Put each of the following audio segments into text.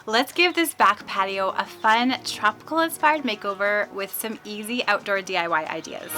Let's give this back patio a fun, tropical-inspired makeover with some easy outdoor DIY ideas.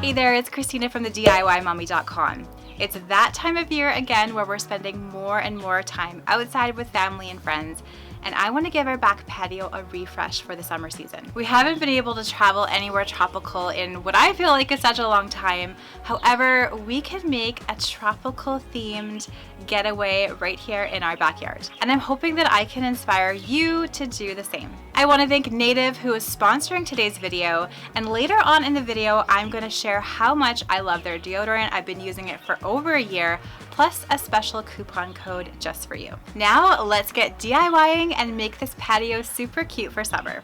Hey there, it's Christina from the DIYmommy.com. It's that time of year again where we're spending more and more time outside with family and friends, and I want to give our back patio a refresh for the summer season. We haven't been able to travel anywhere tropical in what I feel like is such a long time. However, we can make a tropical themed getaway right here in our backyard. And I'm hoping that I can inspire you to do the same. I want to thank Native, who is sponsoring today's video, and later on in the video I'm going to share how much I love their deodorant. I've been using it for over a year, plus a special coupon code just for you. Now let's get DIYing and make this patio super cute for summer.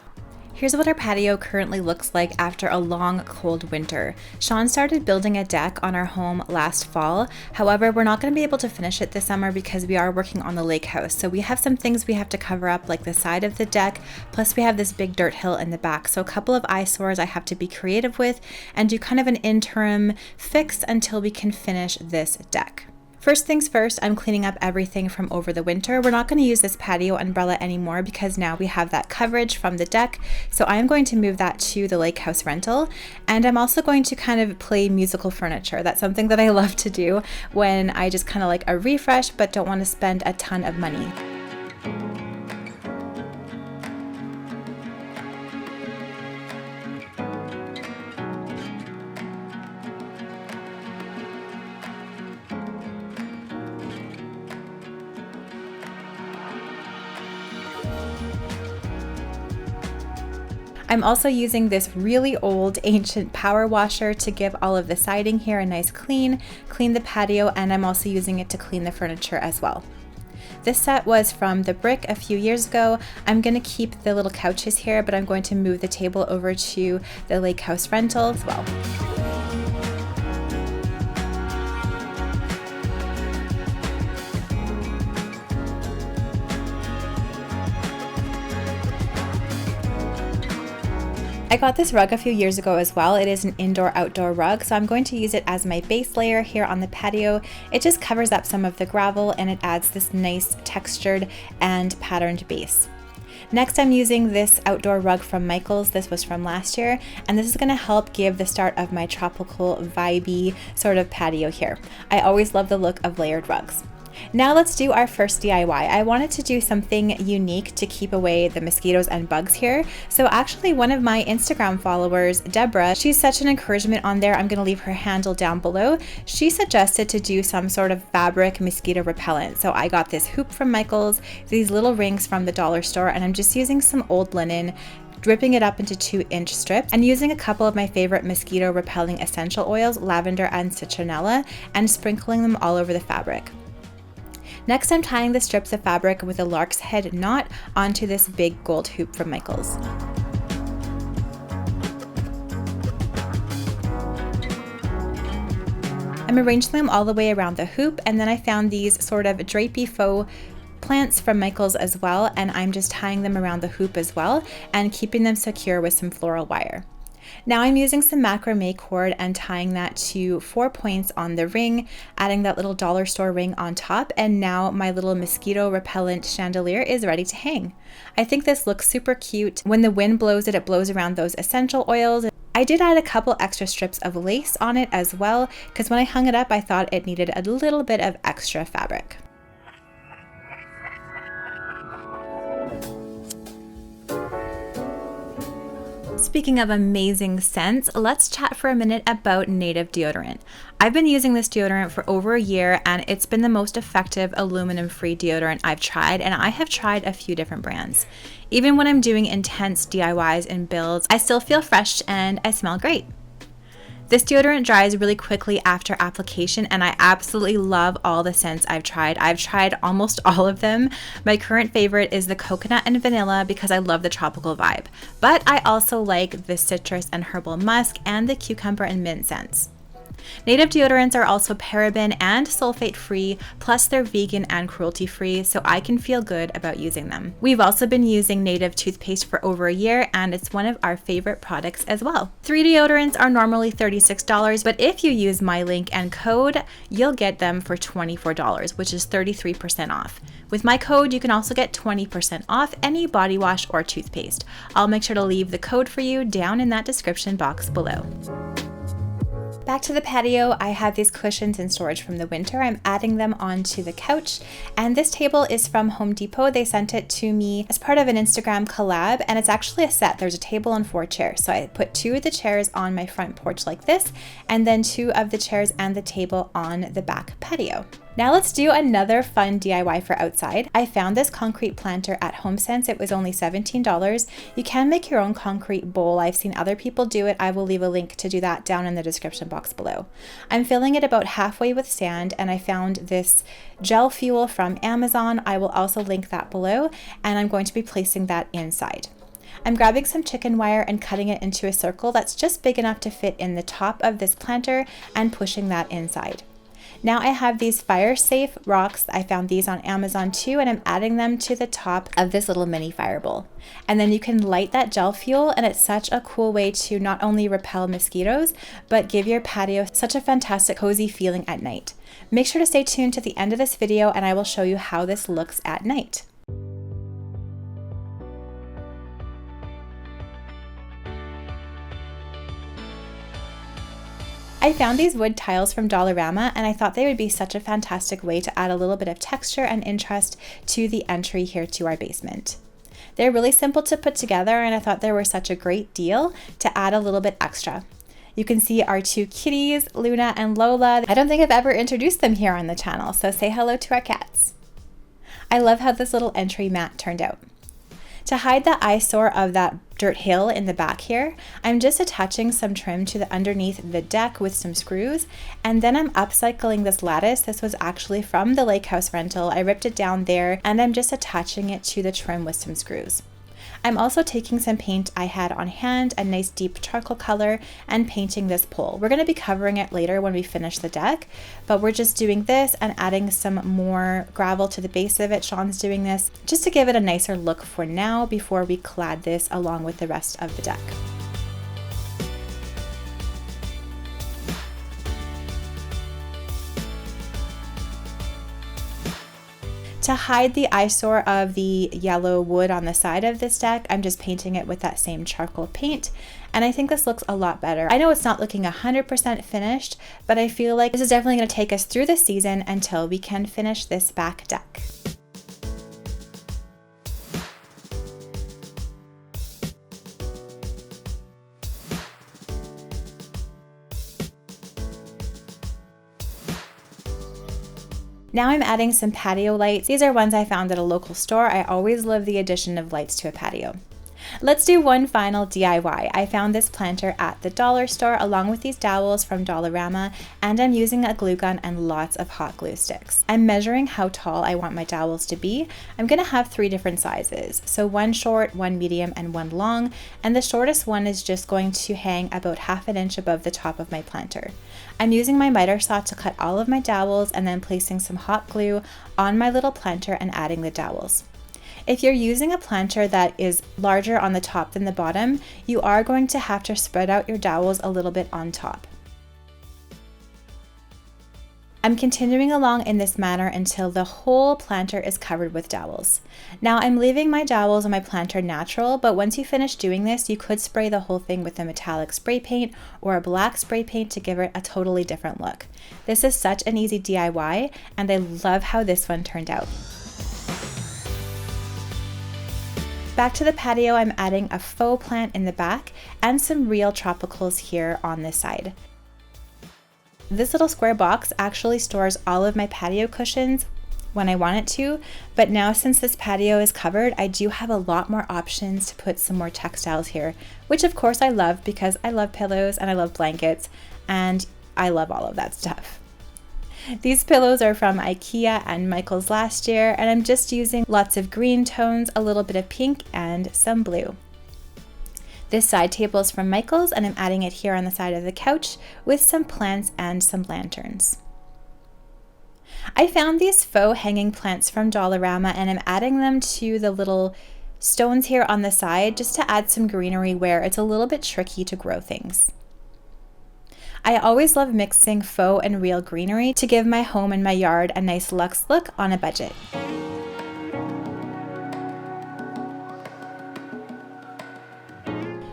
Here's what our patio currently looks like after a long, cold winter. Sean started building a deck on our home last fall. However, we're not going to be able to finish it this summer because we are working on the lake house. So we have some things we have to cover up, like the side of the deck, plus we have this big dirt hill in the back. So a couple of eyesores I have to be creative with and do kind of an interim fix until we can finish this deck. First things first, I'm cleaning up everything from over the winter. We're not going to use this patio umbrella anymore because now we have that coverage from the deck. So I'm going to move that to the lake house rental. And I'm also going to kind of play musical furniture. That's something that I love to do when I just kind of like a refresh but don't want to spend a ton of money. I'm also using this really old ancient power washer to give all of the siding here a nice clean the patio, and I'm also using it to clean the furniture as well. This set was from The Brick a few years ago. I'm going to keep the little couches here, but I'm going to move the table over to the lake house rental as well. I got this rug a few years ago as well. It is an indoor-outdoor rug, so I'm going to use it as my base layer here on the patio. It just covers up some of the gravel and it adds this nice textured and patterned base. Next, I'm using this outdoor rug from Michaels. This was from last year, and this is going to help give the start of my tropical vibey sort of patio here. I always love the look of layered rugs. Now let's do our first DIY. I wanted to do something unique to keep away the mosquitoes and bugs here. So actually one of my Instagram followers, Deborah, she's such an encouragement on there. I'm going to leave her handle down below. She suggested to do some sort of fabric mosquito repellent. So I got this hoop from Michaels, these little rings from the dollar store, and I'm just using some old linen, dripping it up into 2-inch strips, and using a couple of my favorite mosquito repelling essential oils, lavender and citronella, and sprinkling them all over the fabric. Next, I'm tying the strips of fabric with a lark's head knot onto this big gold hoop from Michaels. I'm arranging them all the way around the hoop, and then I found these sort of drapey faux plants from Michaels as well, and I'm just tying them around the hoop as well and keeping them secure with some floral wire. Now I'm using some macrame cord and tying that to 4 points on the ring, adding that little dollar store ring on top, and now my little mosquito repellent chandelier is ready to hang. I think this looks super cute. When the wind blows it, it blows around those essential oils. I did add a couple extra strips of lace on it as well, because when I hung it up, I thought it needed a little bit of extra fabric. Speaking of amazing scents, let's chat for a minute about Native deodorant. I've been using this deodorant for over a year, and it's been the most effective aluminum-free deodorant I've tried, and I have tried a few different brands. Even when I'm doing intense DIYs and builds, I still feel fresh and I smell great. This deodorant dries really quickly after application, and I absolutely love all the scents I've tried. I've tried almost all of them. My current favorite is the coconut and vanilla because I love the tropical vibe. But I also like the citrus and herbal musk and the cucumber and mint scents. Native deodorants are also paraben and sulfate free, plus they're vegan and cruelty free, so I can feel good about using them. We've also been using Native toothpaste for over a year, and it's one of our favorite products as well. 3 deodorants are normally $36, but if you use my link and code, you'll get them for $24, which is 33% off. With my code, you can also get 20% off any body wash or toothpaste. I'll make sure to leave the code for you down in that description box below. Back to the patio, I have these cushions in storage from the winter. I'm adding them onto the couch, and this table is from Home Depot. They sent it to me as part of an Instagram collab, and it's actually a set. There's a table and 4 chairs. So I put 2 of the chairs on my front porch like this, and then 2 of the chairs and the table on the back patio. Now let's do another fun DIY for outside. I found this concrete planter at HomeSense. It was only $17. You can make your own concrete bowl. I've seen other people do it. I will leave a link to do that down in the description box below. I'm filling it about halfway with sand, and I found this gel fuel from Amazon. I will also link that below, and I'm going to be placing that inside. I'm grabbing some chicken wire and cutting it into a circle that's just big enough to fit in the top of this planter and pushing that inside. Now I have these fire safe rocks. I found these on Amazon too, and I'm adding them to the top of this little mini fire bowl. And then you can light that gel fuel, and it's such a cool way to not only repel mosquitoes, but give your patio such a fantastic cozy feeling at night. Make sure to stay tuned to the end of this video, and I will show you how this looks at night. I found these wood tiles from Dollarama, and I thought they would be such a fantastic way to add a little bit of texture and interest to the entry here to our basement. They're really simple to put together, and I thought they were such a great deal to add a little bit extra. You can see our 2 kitties, Luna and Lola. I don't think I've ever introduced them here on the channel, so say hello to our cats. I love how this little entry mat turned out. To hide the eyesore of that dirt hill in the back here, I'm just attaching some trim to the underneath the deck with some screws, and then I'm upcycling this lattice. This was actually from the lake house rental. I ripped it down there, and I'm just attaching it to the trim with some screws. I'm also taking some paint I had on hand, a nice deep charcoal color, and painting this pole. We're going to be covering it later when we finish the deck, but we're just doing this and adding some more gravel to the base of it. Sean's doing this just to give it a nicer look for now before we clad this along with the rest of the deck. To hide the eyesore of the yellow wood on the side of this deck, I'm just painting it with that same charcoal paint, and I think this looks a lot better. I know it's not looking 100% finished, but I feel like this is definitely going to take us through the season until we can finish this back deck. Now I'm adding some patio lights. These are ones I found at a local store. I always love the addition of lights to a patio. Let's do one final DIY. I found this planter at the dollar store along with these dowels from Dollarama, and I'm using a glue gun and lots of hot glue sticks. I'm measuring how tall I want my dowels to be. I'm gonna have 3 different sizes. So 1 short, 1 medium, and 1 long, and the shortest one is just going to hang about 1/2 inch above the top of my planter. I'm using my miter saw to cut all of my dowels and then placing some hot glue on my little planter and adding the dowels. If you're using a planter that is larger on the top than the bottom, you are going to have to spread out your dowels a little bit on top. I'm continuing along in this manner until the whole planter is covered with dowels. Now I'm leaving my dowels on my planter natural, but once you finish doing this, you could spray the whole thing with a metallic spray paint or a black spray paint to give it a totally different look. This is such an easy DIY, and I love how this one turned out. Back to the patio, I'm adding a faux plant in the back and some real tropicals here on this side. This little square box actually stores all of my patio cushions when I want it to, but now since this patio is covered, I do have a lot more options to put some more textiles here, which of course I love because I love pillows and I love blankets and I love all of that stuff. These pillows are from IKEA and Michael's last year, and I'm just using lots of green tones, a little bit of pink, and some blue. This side table is from Michael's, and I'm adding it here on the side of the couch with some plants and some lanterns. I found these faux hanging plants from Dollarama, and I'm adding them to the little stones here on the side just to add some greenery where it's a little bit tricky to grow things. I always love mixing faux and real greenery to give my home and my yard a nice luxe look on a budget.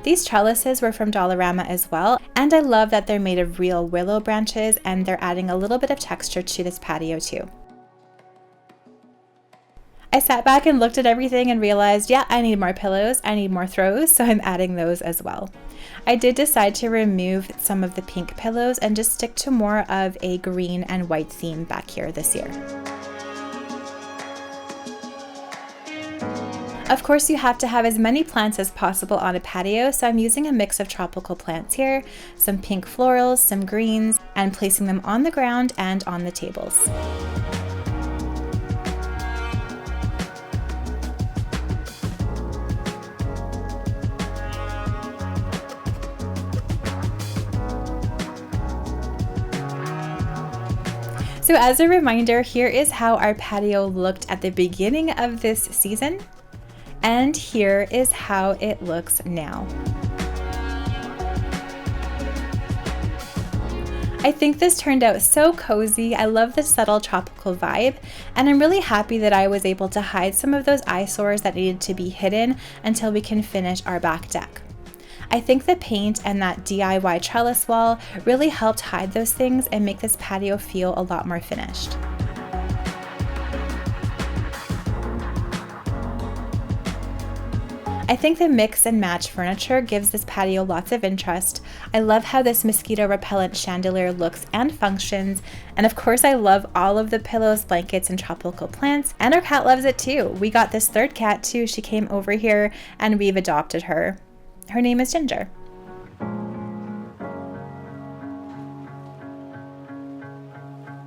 These trellises were from Dollarama as well, and I love that they're made of real willow branches and they're adding a little bit of texture to this patio too. I sat back and looked at everything and realized, yeah, I need more pillows, I need more throws, so I'm adding those as well. I did decide to remove some of the pink pillows and just stick to more of a green and white theme back here this year. Of course, you have to have as many plants as possible on a patio, so I'm using a mix of tropical plants here, some pink florals, some greens, and placing them on the ground and on the tables. So as a reminder, here is how our patio looked at the beginning of this season. And here is how it looks now. I think this turned out so cozy. I love the subtle tropical vibe, and I'm really happy that I was able to hide some of those eyesores that needed to be hidden until we can finish our back deck. I think the paint and that DIY trellis wall really helped hide those things and make this patio feel a lot more finished. I think the mix and match furniture gives this patio lots of interest. I love how this mosquito repellent chandelier looks and functions, and of course I love all of the pillows, blankets, and tropical plants, and our cat loves it too. We got this third cat too. She came over here and we've adopted her. Her name is Ginger.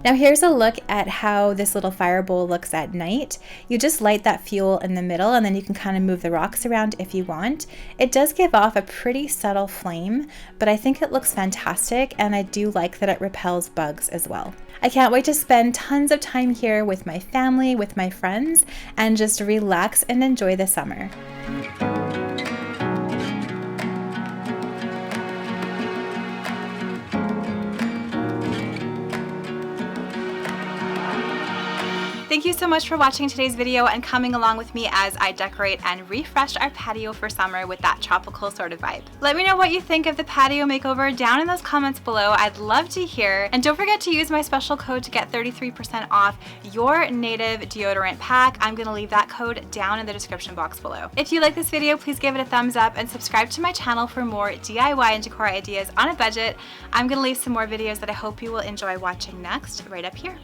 Now here's a look at how this little fire bowl looks at night. You just light that fuel in the middle and then you can kind of move the rocks around if you want. It does give off a pretty subtle flame, but I think it looks fantastic, and I do like that it repels bugs as well. I can't wait to spend tons of time here with my family, with my friends, and just relax and enjoy the summer. Thank you so much for watching today's video and coming along with me as I decorate and refresh our patio for summer with that tropical sort of vibe. Let me know what you think of the patio makeover down in those comments below. I'd love to hear. And don't forget to use my special code to get 33% off your native deodorant pack. I'm going to leave that code down in the description box below. If you like this video, please give it a thumbs up and subscribe to my channel for more DIY and decor ideas on a budget. I'm going to leave some more videos that I hope you will enjoy watching next right up here.